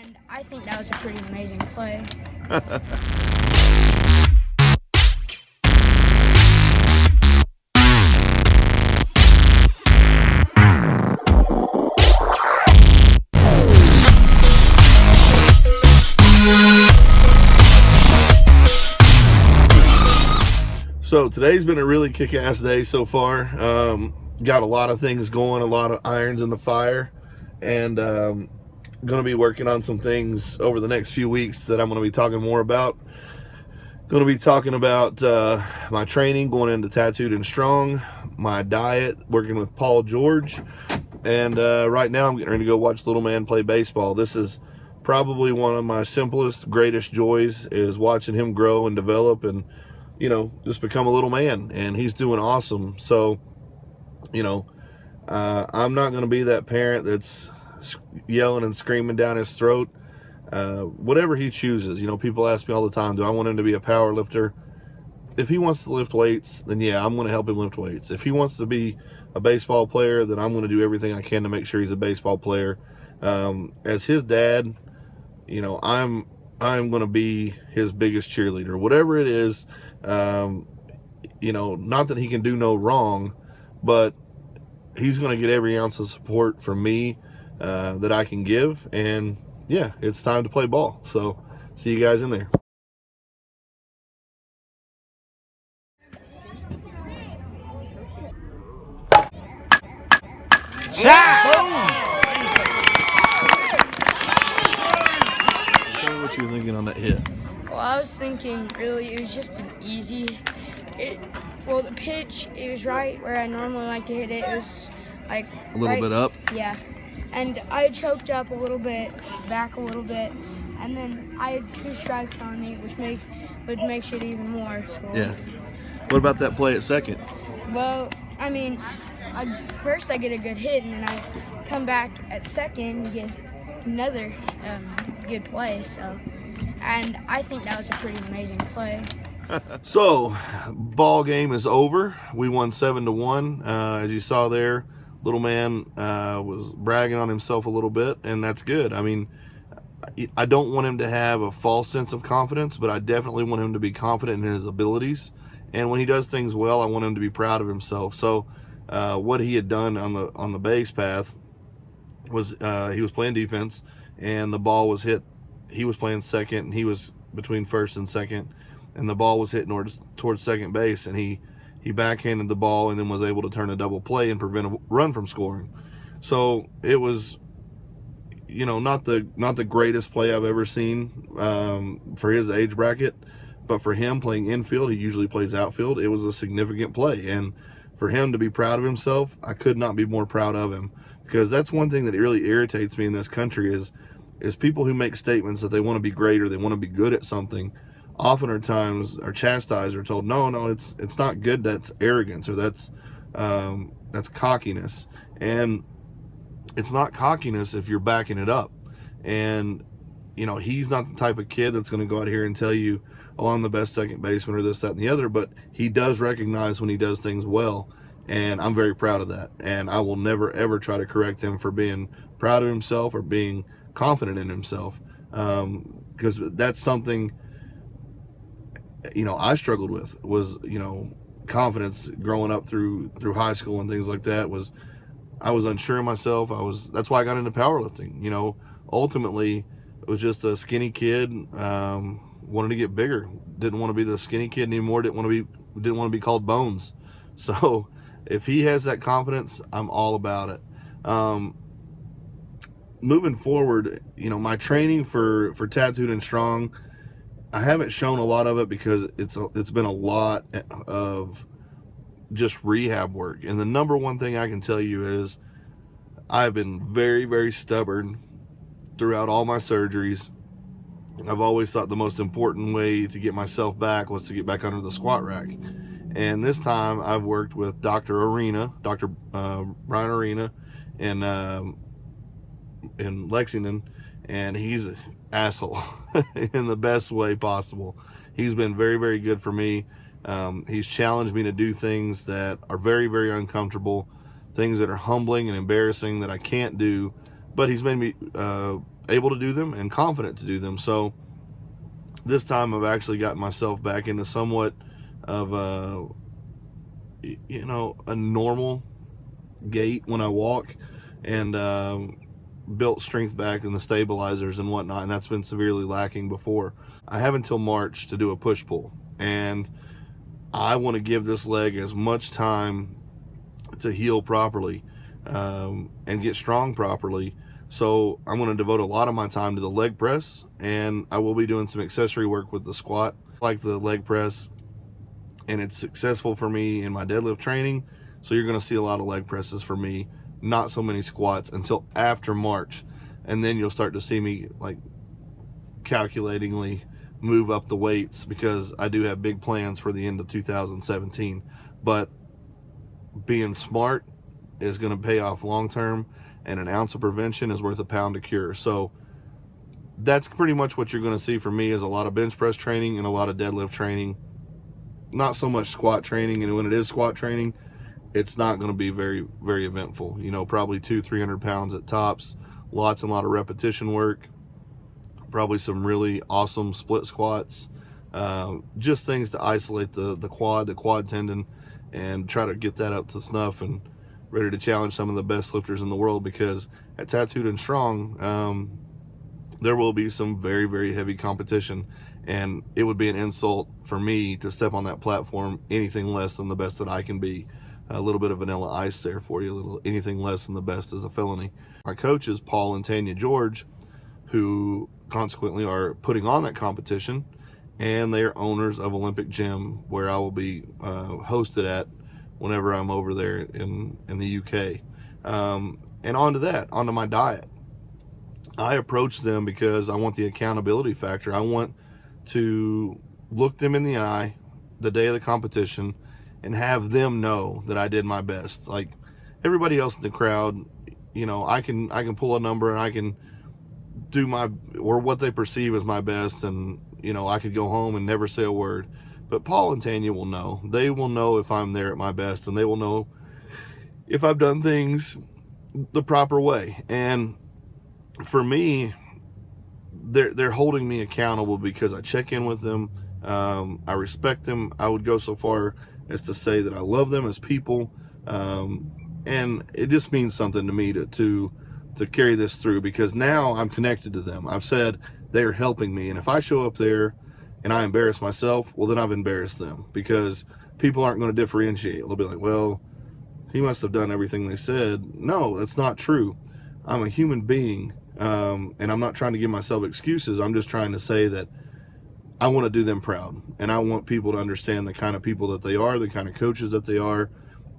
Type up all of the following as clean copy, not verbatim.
And I think that was a pretty amazing play. So today's been a really kick-ass day so far. Got a lot of things going, a lot of irons in the fire, and going to be working on some things over the next few weeks that I'm going to be talking more about. Going to be talking about my training going into Tattooed and Strong, my diet, working with Paul George, and right now I'm getting ready to go watch little man play baseball. This is probably one of my simplest, greatest joys, is watching him grow and develop and, you know, just become a little man, and he's doing awesome. So, you know, I'm not going to be that parent that's yelling and screaming down his throat. Whatever he chooses, you know, people ask me all the time, do I want him to be a power lifter? If he wants to lift weights, then yeah, I'm going to help him lift weights. If he wants to be a baseball player, then I'm going to do everything I can to make sure he's a baseball player. As his dad, you know, I'm going to be his biggest cheerleader, whatever it is. You know, not that he can do no wrong, but he's going to get every ounce of support from me that I can give. And yeah, it's time to play ball. So see you guys in there. Tell me what you were thinking on that hit. Well, I was thinking really it was just an easy. The pitch, it was right where I normally like to hit it. It was like A little bit up. Yeah, and I choked up a little bit, back a little bit, and then I had 2 strikes on me, which makes it even more cool. Yeah. What about that play at second? Well, I mean, first I get a good hit, and then I come back at second and get another good play. So, and I think that was a pretty amazing play. So, ball game is over. We won 7-1. As you saw there, little man was bragging on himself a little bit, and that's good. I mean, I don't want him to have a false sense of confidence, but I definitely want him to be confident in his abilities. And when he does things well, I want him to be proud of himself. So, what he had done on the base path was he was playing defense, and the ball was hit. He was playing second, and he was between first and second, and the ball was hit towards second base, and he backhanded the ball and then was able to turn a double play and prevent a run from scoring. So it was, you know, not the greatest play I've ever seen for his age bracket, but for him playing infield, he usually plays outfield, it was a significant play. And for him to be proud of himself, I could not be more proud of him, because that's one thing that really irritates me in this country is people who make statements that they want to be great or they want to be good at something oftentimes are chastised or told, no, it's not good, that's arrogance, or that's cockiness. And it's not cockiness if you're backing it up. And, you know, he's not the type of kid that's going to go out here and tell you, oh, I'm the best second baseman or this, that, and the other, but he does recognize when he does things well, and I'm very proud of that. And I will never, ever try to correct him for being proud of himself or being confident in himself, because that's something, you know, I struggled with, was, you know, confidence growing up through high school and things like that. I was unsure of myself. That's why I got into powerlifting. You know, ultimately it was just a skinny kid, wanted to get bigger, didn't want to be the skinny kid anymore, didn't want to be called Bones. So if he has that confidence, I'm all about it. Moving forward, you know, my training for Tattooed and Strong, I haven't shown a lot of it because it's been a lot of just rehab work. And the number one thing I can tell you is I've been very, very stubborn throughout all my surgeries. I've always thought the most important way to get myself back was to get back under the squat rack. And this time I've worked with Dr. Brian Arena in Lexington, and he's an asshole in the best way possible. He's been very, very good for me. He's challenged me to do things that are very, very uncomfortable, things that are humbling and embarrassing that I can't do, but he's made me able to do them and confident to do them. So this time I've actually gotten myself back into somewhat of a normal gait when I walk, and built strength back in the stabilizers and whatnot, and that's been severely lacking before. I have until March to do a push-pull, and I want to give this leg as much time to heal properly, and get strong properly. So I'm going to devote a lot of my time to the leg press, and I will be doing some accessory work with the squat, like the leg press, and it's successful for me in my deadlift training. So you're going to see a lot of leg presses for me, not so many squats until after March, and then you'll start to see me like calculatingly move up the weights, because I do have big plans for the end of 2017. But being smart is going to pay off long term, and an ounce of prevention is worth a pound of cure. So that's pretty much what you're going to see from me, is a lot of bench press training and a lot of deadlift training, not so much squat training. And when it is squat training, it's not going to be very, very eventful. Probably 200-300 pounds at tops, lots and lot of repetition work, probably some really awesome split squats, just things to isolate the quad tendon, and try to get that up to snuff and ready to challenge some of the best lifters in the world. Because at Tattooed and Strong, there will be some very, very heavy competition, and it would be an insult for me to step on that platform anything less than the best that I can be. A little bit of vanilla ice there for you. Anything less than the best is a felony. My coaches, Paul and Tanya George, who consequently are putting on that competition, and they are owners of Olympic Gym, where I will be hosted at whenever I'm over there in the UK. And onto my diet. I approach them because I want the accountability factor. I want to look them in the eye the day of the competition and have them know that I did my best. Like everybody else in the crowd, I can pull a number and I can do or what they perceive as my best, and I could go home and never say a word. But Paul and Tanya will know. They will know if I'm there at my best, and they will know if I've done things the proper way. And for me, they're holding me accountable because I check in with them. I respect them. I would go so far as to say that I love them as people, and it just means something to me to carry this through, because now I'm connected to them. I've said they're helping me, and if I show up there and I embarrass myself, well, then I've embarrassed them, because people aren't going to differentiate. They'll be like, well, he must have done everything they said. No, that's not true. I'm a human being, and I'm not trying to give myself excuses. I'm just trying to say that I want to do them proud, and I want people to understand the kind of people that they are, the kind of coaches that they are,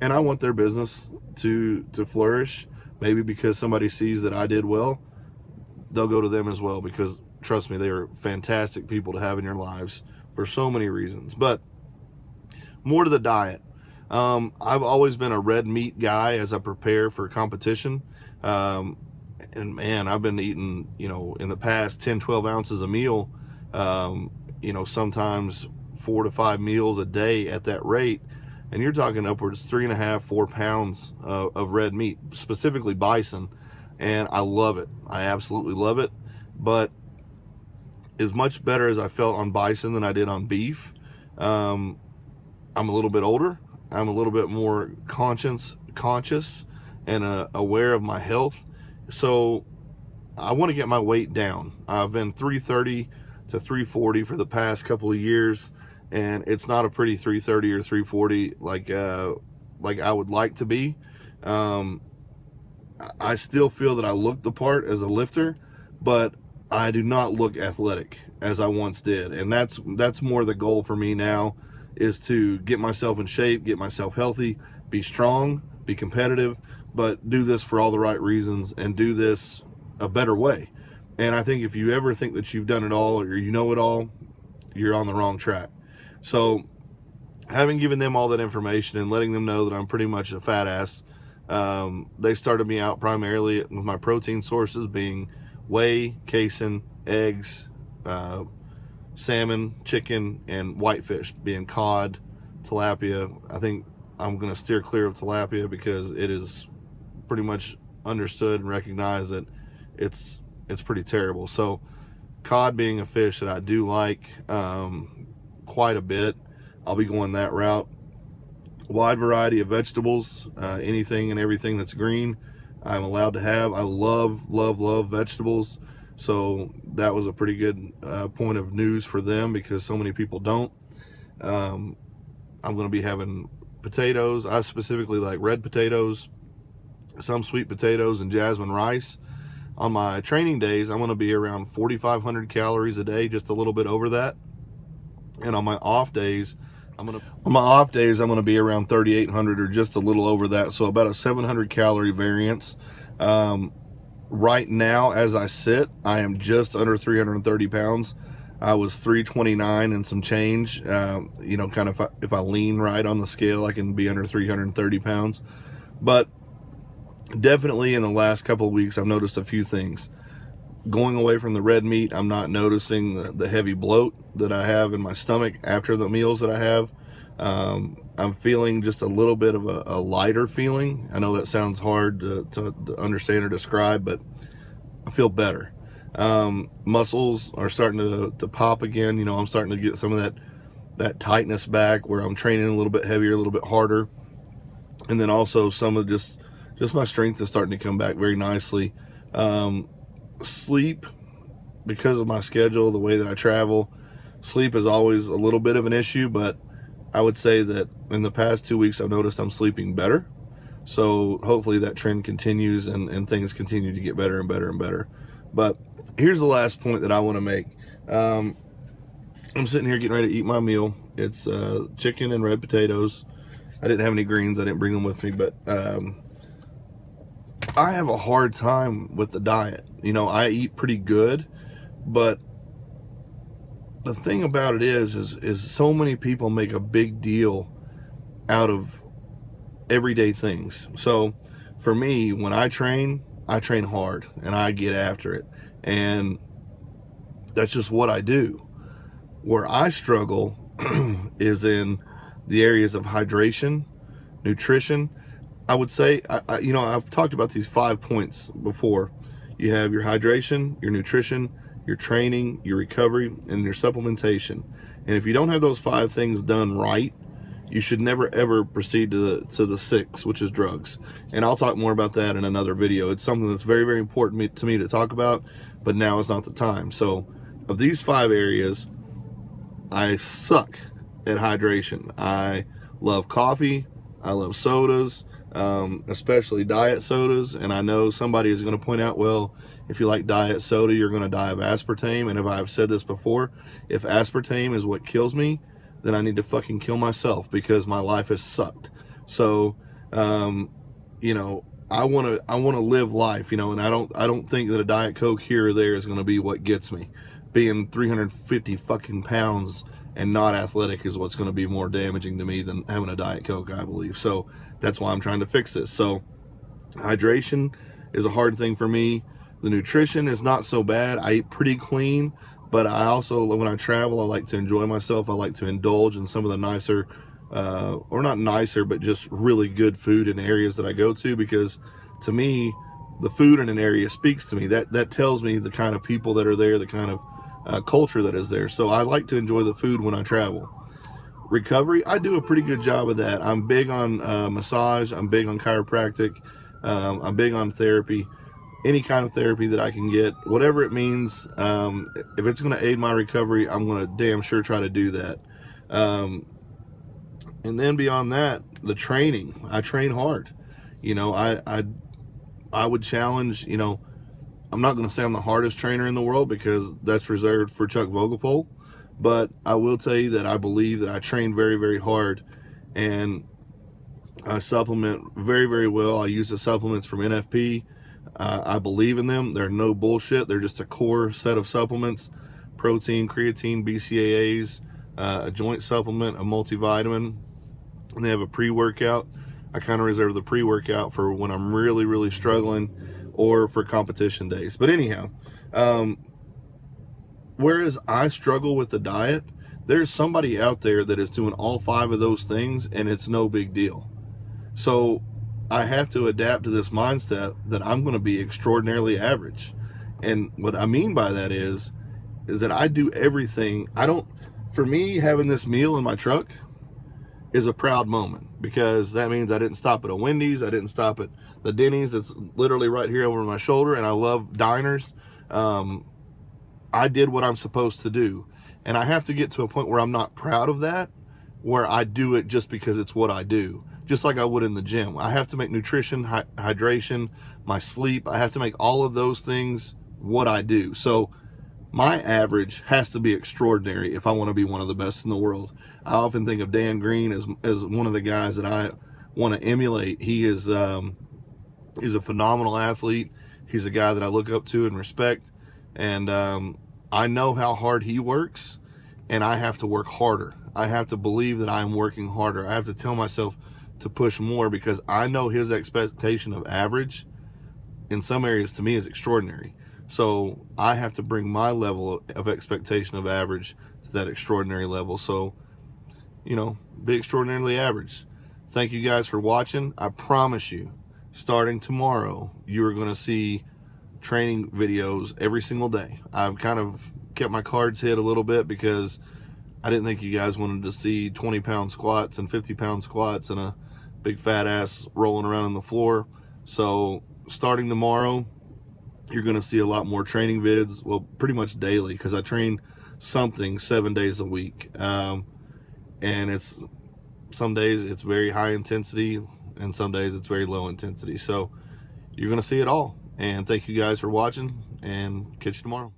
and I want their business to flourish. Maybe because somebody sees that I did well, they'll go to them as well, because trust me, they are fantastic people to have in your lives for so many reasons. But more to the diet. I've always been a red meat guy as I prepare for competition. And man, I've been eating, in the past 10-12 ounces a meal, sometimes 4 to 5 meals a day at that rate. And you're talking upwards 3.5-4 pounds of red meat, specifically bison. And I love it. I absolutely love it. But as much better as I felt on bison than I did on beef, I'm a little bit older. I'm a little bit more conscious and aware of my health. So I want to get my weight down. I've been 330 to 340 for the past couple of years, and it's not a pretty 330 or 340 like I would like to be. I still feel that I look the part as a lifter, but I do not look athletic as I once did. And that's more the goal for me now, is to get myself in shape, get myself healthy, be strong, be competitive, but do this for all the right reasons and do this a better way. And I think if you ever think that you've done it all or you know it all, you're on the wrong track. So having given them all that information and letting them know that I'm pretty much a fat ass, they started me out primarily with my protein sources being whey, casein, eggs, salmon, chicken, and whitefish, being cod, tilapia. I think I'm going to steer clear of tilapia because it is pretty much understood and recognized that it's it's pretty terrible. So cod being a fish that I do like quite a bit, I'll be going that route. Wide variety of vegetables, anything and everything that's green I'm allowed to have. I love vegetables, so that was a pretty good point of news for them, because so many people don't. I'm going to be having potatoes. I specifically like red potatoes, some sweet potatoes, and jasmine rice. On my training days, I'm going to be around 4,500 calories a day, just a little bit over that. And on my off days, I'm gonna be around 3,800 or just a little over that, so about a 700 calorie variance. Right now, as I sit, I am just under 330 pounds. I was 329 and some change. You know, kind of if I lean right on the scale, I can be under 330 pounds. But definitely in the last couple of weeks, I've noticed a few things. Going away from the red meat, I'm not noticing the heavy bloat that I have in my stomach after the meals that I have. I'm feeling just a little bit of a lighter feeling. I know that sounds hard to understand or describe, but I feel better. Muscles are starting to pop again. You know, I'm starting to get some of that tightness back, where I'm training a little bit heavier, a little bit harder. And then also some of just my strength is starting to come back very nicely. Sleep, because of my schedule, the way that I travel, sleep is always a little bit of an issue, but I would say that in the past 2 weeks I've noticed I'm sleeping better. So hopefully that trend continues and things continue to get better and better and better. But here's the last point that I want to make. I'm sitting here getting ready to eat my meal. It's chicken and red potatoes. I didn't have any greens, I didn't bring them with me, but I have a hard time with the diet. You know, I eat pretty good, but the thing about it is so many people make a big deal out of everyday things. So for me, when I train hard and I get after it, and that's just what I do. Where I struggle is in the areas of hydration, nutrition. I would say, you know, I've talked about these 5 points before. You have your hydration, your nutrition, your training, your recovery, and your supplementation. And if you don't have those 5 things done right, you should never ever proceed to the 6, which is drugs. And I'll talk more about that in another video. It's something that's very, very important to me to talk about, but now is not the time. So of these 5 areas, I suck at hydration. I love coffee, I love sodas, especially diet sodas. And I know somebody is going to point out, well, if you like diet soda, you're going to die of aspartame. And if I've said this before, if aspartame is what kills me, then I need to fucking kill myself, because my life has sucked. So, you know, I want to live life, you know, and I don't think that a Diet Coke here or there is going to be what gets me. Being 350 fucking pounds and not athletic is what's going to be more damaging to me than having a Diet Coke, I believe. So that's why I'm trying to fix this. So hydration is a hard thing for me. The nutrition is not so bad. I eat pretty clean, but I also, when I travel, I like to enjoy myself. I like to indulge in some of the nicer, or not nicer, but just really good food in areas that I go to, because to me, the food in an area speaks to me. That tells me the kind of people that are there, the kind of culture that is there. So I like to enjoy the food when I travel. Recovery, I do a pretty good job of that. I'm big on massage. I'm big on chiropractic. I'm big on therapy. Any kind of therapy that I can get, whatever it means. If it's going to aid my recovery, I'm going to damn sure try to do that. And then beyond that, the training. I train hard. You know, I would challenge, you know, I'm not going to say I'm the hardest trainer in the world, because that's reserved for Chuck Vogelpohl. But I will tell you that I believe that I train very, very hard, and I supplement very, very well. I use the supplements from NFP. I believe in them. They're no bullshit. They're just a core set of supplements: protein, creatine, BCAAs, a joint supplement, a multivitamin. And they have a pre-workout. I kind of reserve the pre-workout for when I'm really, really struggling, or for competition days. But anyhow, whereas I struggle with the diet, there's somebody out there that is doing all 5 of those things, and it's no big deal. So I have to adapt to this mindset that I'm going to be extraordinarily average. And what I mean by that is that I do everything. For me, having this meal in my truck is a proud moment, because that means I didn't stop at a Wendy's, I didn't stop at the Denny's that's literally right here over my shoulder, and I love diners. I did what I'm supposed to do, and I have to get to a point where I'm not proud of that, where I do it just because it's what I do, just like I would in the gym. I have to make nutrition, hydration, my sleep, I have to make all of those things what I do. So my average has to be extraordinary if I want to be one of the best in the world. I often think of Dan Green as one of the guys that I want to emulate. He's a phenomenal athlete. He's a guy that I look up to and respect, and I know how hard he works, and I have to work harder. I have to believe that I'm working harder. I have to tell myself to push more, because I know his expectation of average in some areas to me is extraordinary. So I have to bring my level of expectation of average to that extraordinary level. So, be extraordinarily average. Thank you guys for watching. I promise you, starting tomorrow, you are going to see training videos every single day. I've kind of kept my cards hid a little bit, because I didn't think you guys wanted to see 20-pound squats and 50-pound squats and a big fat ass rolling around on the floor. So starting tomorrow, you're going to see a lot more training vids, well, pretty much daily, because I train something 7 days a week. And some days it's very high intensity, and some days it's very low intensity. So you're going to see it all. And thank you guys for watching, and catch you tomorrow.